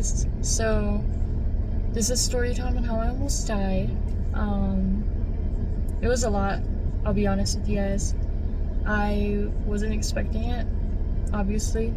guys, so this is story time on how I almost died. It was a lot, I'll be honest with you guys. I wasn't expecting it, obviously,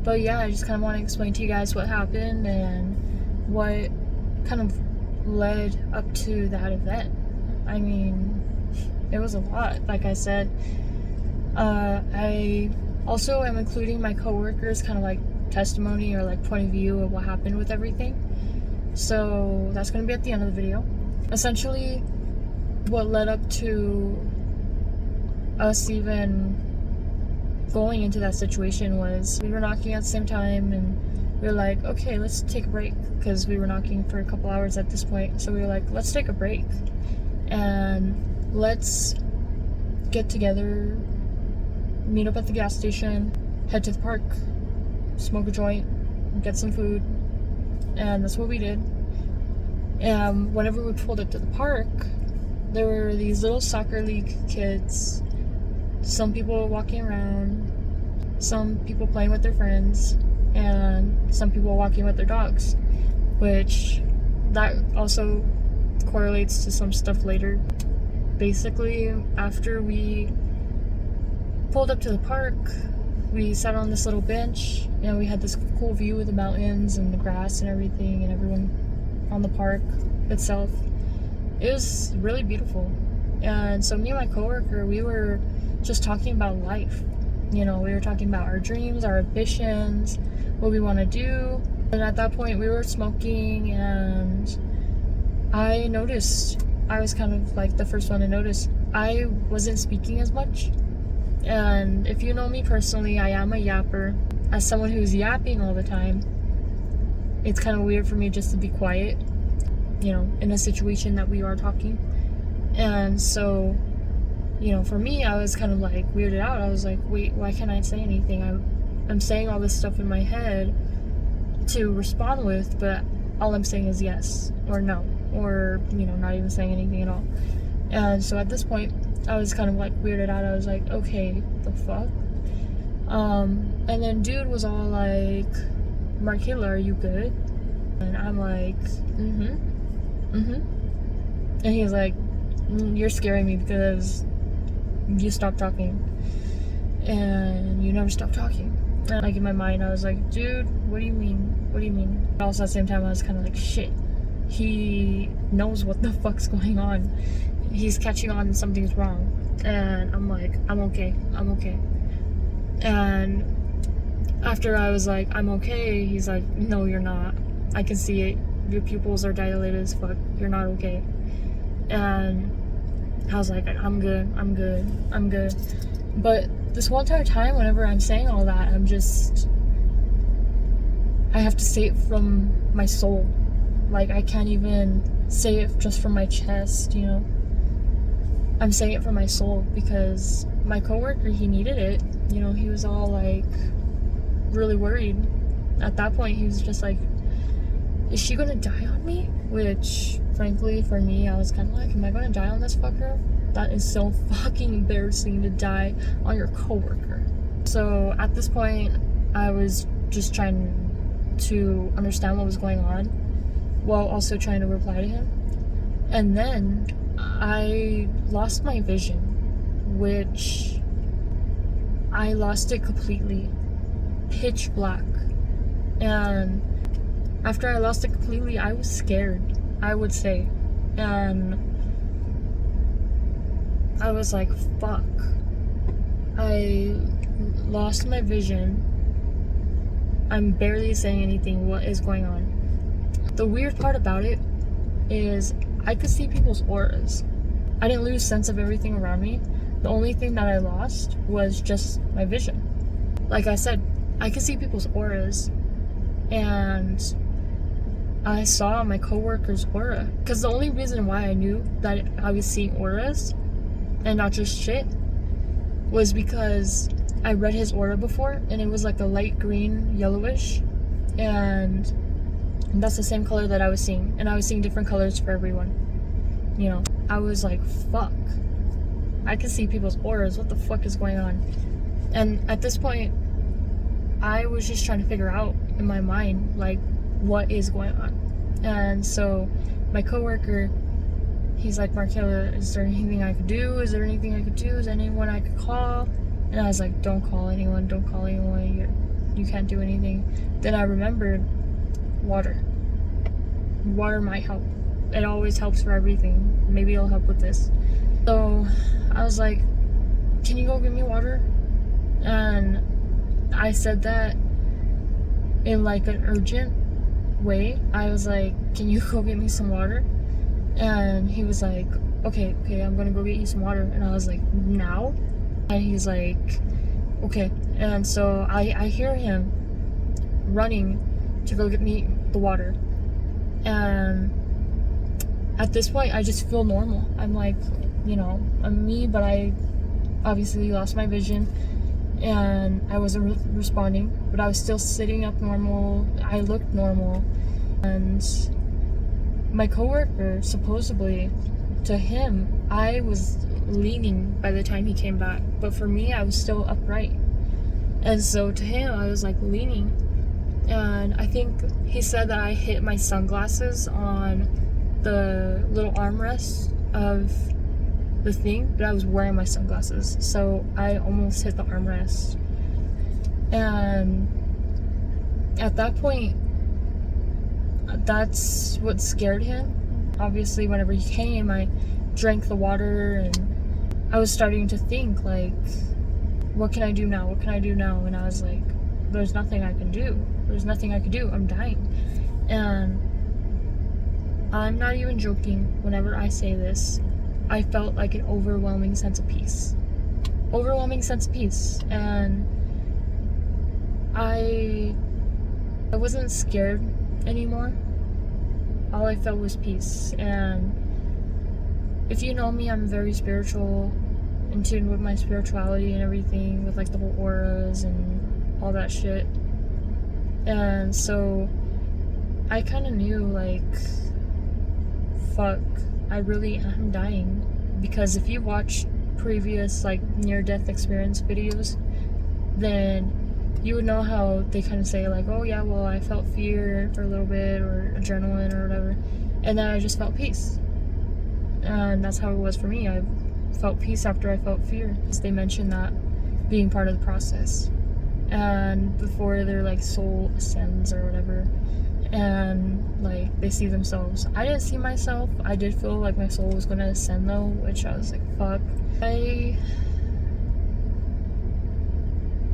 but yeah, I just kind of want to explain to you guys what happened and what kind of led up to that event. I mean, it was a lot, like I said. I also am including my coworkers kind of like testimony or like point of view of what happened with everything. So that's going to be at the end of the video. Essentially, what led up to us even going into that situation was we were knocking at the same time, and we were like, okay, let's take a break, because we were knocking for a couple hours at this point. So we were like, let's take a break and let's get together, meet up at the gas station, head to the park, smoke a joint, get some food. And that's what we did. And whenever we pulled up to the park, there were these little soccer league kids. Some people walking around, some people playing with their friends, and some people walking with their dogs, which that also correlates to some stuff later. Basically, after we pulled up to the park, we sat on this little bench and we had this cool view of the mountains and the grass and everything, and everyone on the park itself. It was really beautiful. And so me and my coworker, we were just talking about life. You know, we were talking about our dreams, our ambitions, what we want to do. And at that point we were smoking, and I noticed, I was kind of like the first one to notice, I wasn't speaking as much. And if you know me personally, I am a yapper. As someone who's yapping all the time, it's kind of weird for me just to be quiet, you know, in a situation that we are talking. And so, you know, for me, I was kind of like weirded out. I was like, wait, why can't I say anything? I'm saying all this stuff in my head to respond with, but all I'm saying is yes or no, or, you know, not even saying anything at all. And so at this point, I was kind of like weirded out. I was like, okay, the fuck? And then dude was all like, Markilla, are you good? And I'm like, and he's like, you're scaring me because you stopped talking and you never stopped talking. And like in my mind, I was like, dude, what do you mean? What do you mean? But also at the same time, I was kind of like, shit, he knows what the fuck's going on. He's catching on something's wrong. And I'm like, I'm okay. And after I was like, I'm okay, he's like, no, you're not. I can see it. Your pupils are dilated as fuck. You're not okay. And I was like, I'm good. But this whole entire time, whenever I'm saying all that, I have to say it from my soul. Like, I can't even say it just from my chest, you know? I'm saying it from my soul because my coworker, he needed it. You know, he was all like really worried. At that point, he was just like, is she gonna die on me? Which, frankly, for me, I was kind of like, am I gonna die on this fucker? That is so fucking embarrassing to die on your coworker. So at this point, I was just trying to understand what was going on while also trying to reply to him. And then I lost my vision, which I lost it completely. Pitch black. And after I lost it completely, I was scared, I would say. And I was like, fuck. I lost my vision. I'm barely saying anything. What is going on? The weird part about it is I could see people's auras. I didn't lose sense of everything around me. The only thing that I lost was just my vision. Like I said, I could see people's auras, and I saw my coworker's aura. Because the only reason why I knew that I was seeing auras and not just shit was because I read his aura before, and it was like a light green, yellowish, and that's the same color that I was seeing. And I was seeing different colors for everyone. You know, I was like, fuck. I can see people's auras. What the fuck is going on? And at this point, I was just trying to figure out in my mind, like, what is going on. And so my coworker, he's like, Markella, is there anything I could do? Is there anything I could do? Is there anyone I could call? And I was like, don't call anyone. You can't do anything. Then I remembered water. Water might help. It always helps for everything. Maybe it'll help with this. So I was like, can you go get me water? And I said that in like an urgent way. I was like, can you go get me some water? And he was like, okay, I'm gonna go get you some water. And I was like, now? And he's like, okay. And so I hear him running to go get me the water. And at this point, I just feel normal. I'm like, I'm me, but I obviously lost my vision and I wasn't responding, but I was still sitting up normal. I looked normal. And my coworker, supposedly, to him, I was leaning by the time he came back, but for me, I was still upright. And so to him, I was like leaning, and I think he said that I hit my sunglasses on the little armrest of the thing, but I was wearing my sunglasses, so I almost hit the armrest. And at that point, that's what scared him. Obviously, whenever he came, I drank the water, and I was starting to think, like, what can I do now? And I was like, there's nothing I can do. I'm dying. And I'm not even joking whenever I say this. I felt like an overwhelming sense of peace. And I wasn't scared anymore. All I felt was peace. And if you know me, I'm very spiritual, in tune with my spirituality and everything, with like the whole auras and all that shit. And so I kind of knew, like, fuck, I really am dying. Because if you watch previous like near-death experience videos, then you would know how they kind of say like, oh yeah, well, I felt fear for a little bit, or adrenaline or whatever, and then I just felt peace. And that's how it was for me. I felt peace after I felt fear. They mentioned that being part of the process, and before their like soul ascends or whatever, and like they see themselves. I didn't see myself. I did feel like my soul was gonna ascend though, which I was like, fuck. I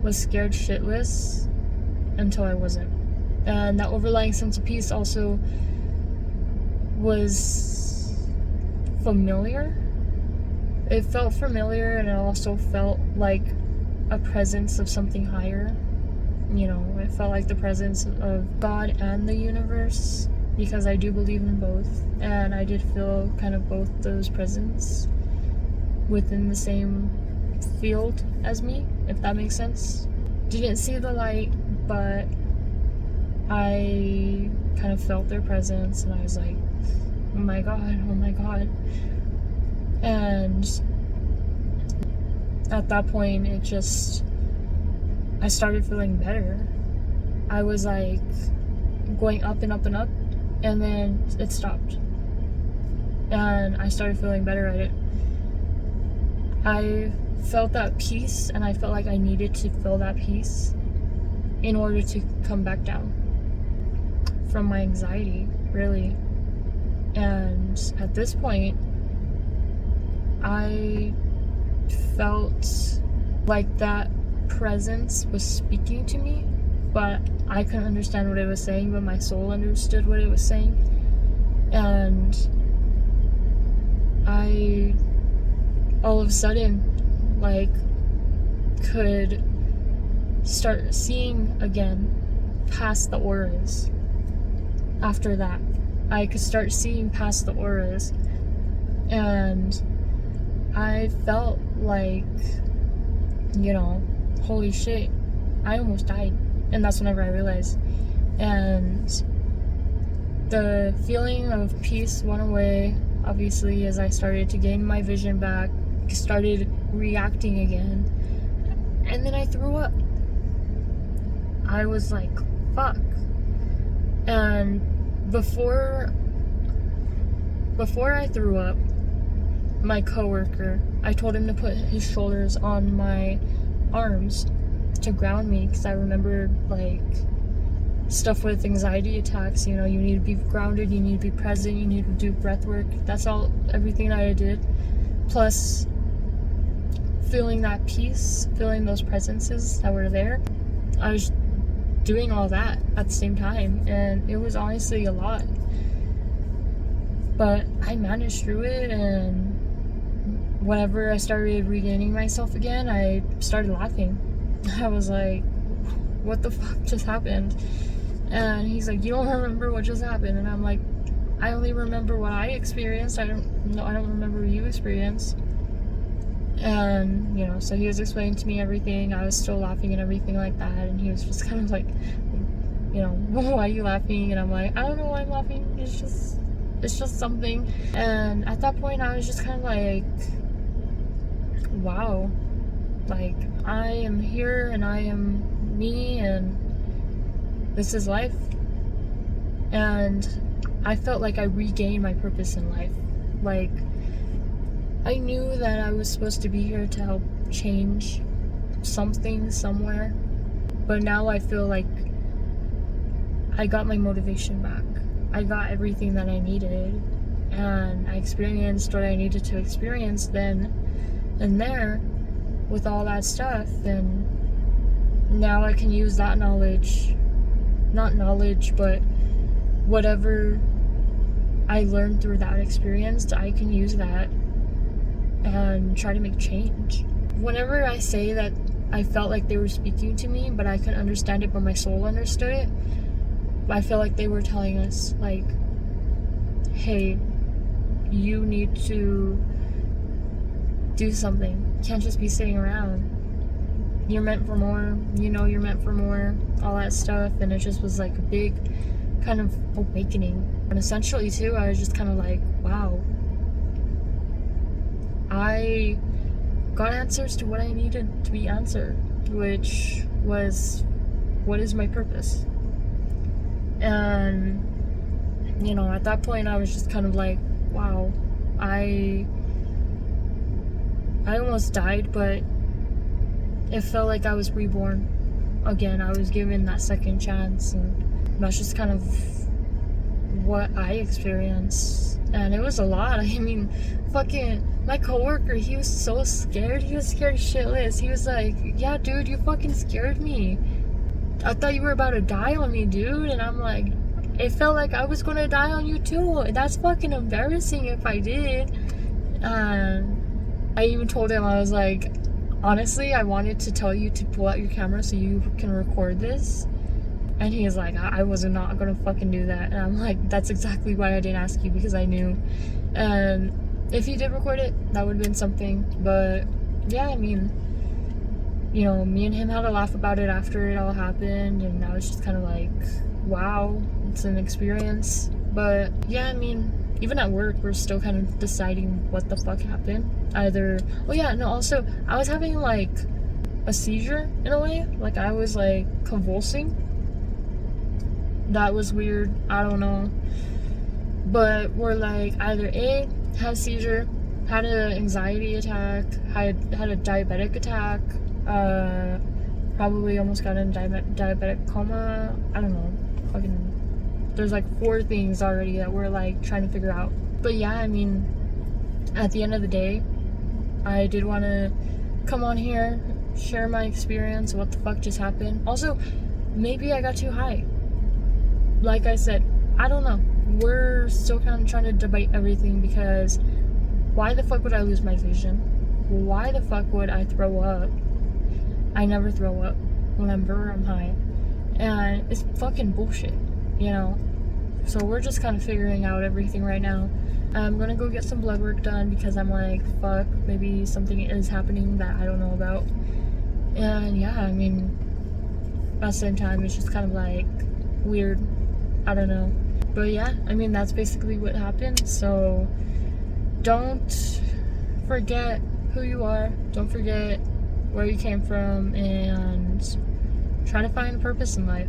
was scared shitless until I wasn't. And that overlying sense of peace also was familiar. It felt familiar, and it also felt like a presence of something higher. It felt like the presence of God and the universe, because I do believe in both, and I did feel kind of both those presence within the same field as me, if that makes sense. Didn't see the light, but I kind of felt their presence, and I was like, oh my god. And at that point, I started feeling better. I was like going up and up and up, and then it stopped. And I started feeling better at it. I felt that peace, and I felt like I needed to feel that peace in order to come back down from my anxiety, really. And at this point, I felt like that presence was speaking to me, but I couldn't understand what it was saying, but my soul understood what it was saying. And I all of a sudden like could start seeing again past the auras. After that, I could start seeing past the auras, and I felt like, holy shit, I almost died. And that's whenever I realized. And the feeling of peace went away, obviously, as I started to gain my vision back, started reacting again. And then I threw up. I was like, fuck. And before I threw up, my coworker, I told him to put his shoulders on my arms to ground me, because I remembered like stuff with anxiety attacks. You know, you need to be grounded, you need to be present, you need to do breath work. That's everything that I did. Plus feeling that peace, feeling those presences that were there. I was doing all that at the same time, and it was honestly a lot. But I managed through it, and whenever I started regaining myself again, I started laughing. I was like, what the fuck just happened? And he's like, you don't remember what just happened? And I'm like, I only remember what I experienced. I don't remember what you experienced. And, you know, so he was explaining to me everything. I was still laughing and everything like that. And he was just kind of like, you know, why are you laughing? And I'm like, I don't know why I'm laughing. It's just something. And at that point, I was just kind of like, wow, like, I am here and I am me and this is life. And I felt like I regained my purpose in life. Like, I knew that I was supposed to be here to help change something somewhere, but now I feel like I got my motivation back. I got everything that I needed, and I experienced what I needed to experience then and there with all that stuff, and now I can use that knowledge, not knowledge, but whatever I learned through that experience, I can use that and try to make change. Whenever I say that I felt like they were speaking to me, but I couldn't understand it, but my soul understood it, I feel like they were telling us, like, hey, you need to do something. You can't just be sitting around. You're meant for more. You know you're meant for more. All that stuff. And it just was like a big kind of awakening. And essentially, too, I was just kind of like, wow. I got answers to what I needed to be answered, which was, what is my purpose? And, you know, at that point I was just kind of like, wow, I almost died, but it felt like I was reborn again. I was given that second chance, and that's just kind of what I experienced. And it was a lot. I mean, fucking my coworker, he was so scared. He was scared shitless. He was like, yeah, dude, you fucking scared me. I thought you were about to die on me, dude. And I'm like, it felt like I was gonna die on you too. That's fucking embarrassing if I did. And I even told him, I was like, honestly, I wanted to tell you to pull out your camera so you can record this. And he was like, I was not gonna fucking do that. And I'm like, that's exactly why I didn't ask you, because I knew. And if he did record it, that would have been something. But yeah, I mean, you know, me and him had a laugh about it after it all happened, and I was just kind of like, wow, it's an experience. But yeah, I mean, even at work, we're still kind of deciding what the fuck happened. Also, I was having like a seizure in a way. Like, I was like convulsing. That was weird. I don't know. But we're like, either A, had a seizure, had an anxiety attack, had a diabetic attack, probably almost got in diabetic coma. I don't know. Fucking, there's like 4 things already that we're like trying to figure out. But yeah, I mean, at the end of the day, I did want to come on here, share my experience, what the fuck just happened. Also, maybe I got too high. Like I said, I don't know. We're still kind of trying to debate everything, because why the fuck would I lose my vision? Why the fuck would I throw up? I never throw up whenever I'm high. And it's fucking bullshit, you know? So we're just kind of figuring out everything right now. I'm gonna go get some blood work done, because I'm like, fuck, maybe something is happening that I don't know about. And yeah, I mean, at the same time, it's just kind of like weird. I don't know. But yeah, I mean, that's basically what happened. So don't forget who you are. Don't forget where you came from, and try to find a purpose in life.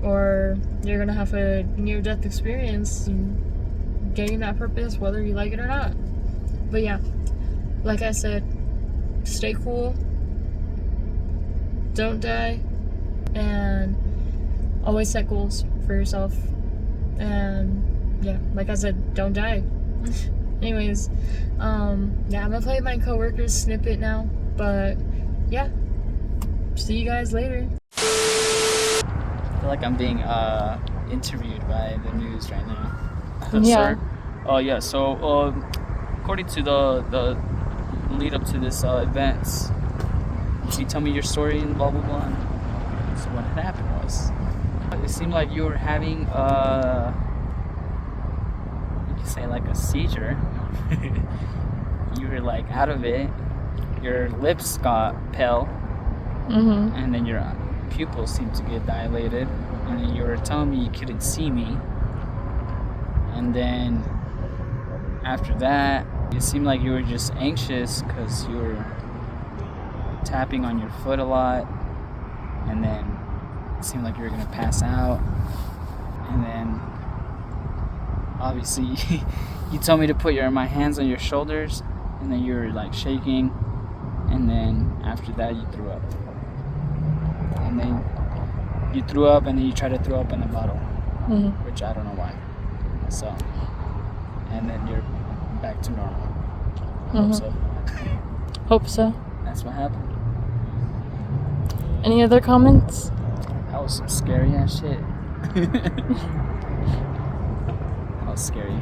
or you're gonna have a near-death experience and gaining that purpose whether you like it or not. But yeah, like I said, stay cool, don't die, and always set goals for yourself. And yeah, like I said, don't die. Anyways, I'm gonna play my Coworker's snippet now, but yeah, see you guys later. I feel like I'm being interviewed by the news right now. Yeah. Sir? Yeah, so according to the lead up to this events, can you tell me your story and blah blah blah? So what had happened was, it seemed like you were having you could say like a seizure. You were like out of it. Your lips got pale, and then your pupils seemed to get dilated, and then you were telling me you couldn't see me. And then after that, it seemed like you were just anxious because you were tapping on your foot a lot, and then it seemed like you were gonna pass out. And then obviously you told me to put my hands on your shoulders, and then you were like shaking, and then after that you threw up. And then you threw up, and then you tried to throw up in a bottle, which I don't know why. So, and then you're back to normal. Hope so. Hope so. That's what happened. Any other comments? That was some scary ass shit. That was scary.